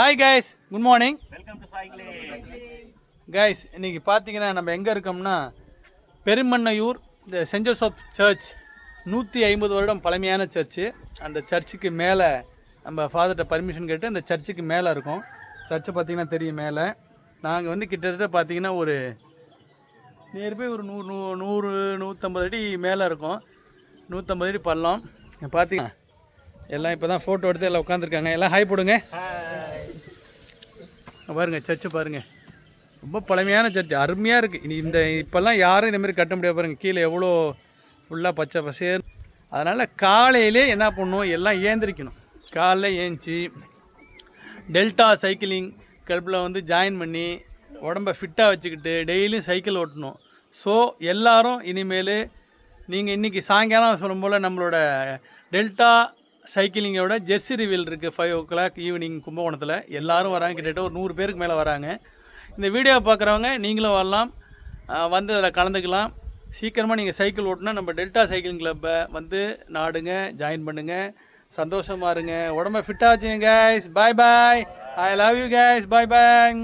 Hi guys, good morning. Welcome to சைக்கிளே guys, இன்றைக்கி பார்த்தீங்கன்னா நம்ம எங்கே இருக்கோம்னா பெருமண்ணையூர் இந்த சென்ட் ஜோசப் சர்ச் 150 வருடம் பழமையான சர்ச்சு. அந்த சர்ச்சுக்கு மேலே நம்ம ஃபாதர்கிட்ட பர்மிஷன் கேட்டு அந்த சர்ச்சுக்கு மேலே இருக்கோம். சர்ச்சை பார்த்திங்கன்னா தெரியும். மேலே நாங்கள் கிட்டத்தட்ட பார்த்திங்கன்னா ஒரு நியர்பை ஒரு 150 அடி மேலே இருக்கும். 150 அடி பள்ளம். பார்த்தீங்கன்னா எல்லாம் இப்போ தான் ஃபோட்டோ எடுத்து எல்லாம் உட்காந்துருக்காங்க. எல்லாம் ஹாய் போடுங்க. பாருங்கள், சர்ச்சு பாருங்கள், ரொம்ப பழமையான சர்ச், அருமையாக இருக்குது. இனி இப்போல்லாம் யாரும் இந்தமாரி கட்ட முடியாது. பாருங்கள், கீழே எவ்வளோ ஃபுல்லாக பச்சை பசேர். அதனால் காலையிலே என்ன பண்ணணும், எல்லாம் ஏந்திரிக்கணும். காலைல ஏஞ்சி டெல்டா சைக்கிளிங் கிளப்பில் ஜாயின் பண்ணி உடம்பை ஃபிட்டாக வச்சுக்கிட்டு டெய்லியும் சைக்கிள் ஓட்டணும். ஸோ எல்லோரும் இனிமேல் நீங்கள் இன்றைக்கி சாயங்காலம் சொல்லும் போல் நம்மளோட டெல்டா சைக்கிளிங்கோட ஜெர்சி ரிவீல் இருக்குது 5 o'clock ஈவினிங் கும்பகோணத்தில். எல்லோரும் வராங்க, கிட்டத்தட்ட ஒரு 100 பேருக்கு மேலே வராங்க. இந்த வீடியோ பார்க்குறவங்க நீங்களும் வரலாம், அதில் கலந்துக்கலாம். சீக்கிரமாக நீங்கள் சைக்கிள் ஓட்டினா நம்ம டெல்டா சைக்கிளிங் கிளப்பை நாடுங்க, ஜாயின் பண்ணுங்கள், சந்தோஷமாக இருங்க, உடம்பை ஃபிட்டாக வச்சுங்க guys. Bye bye, I love you guys, bye bye.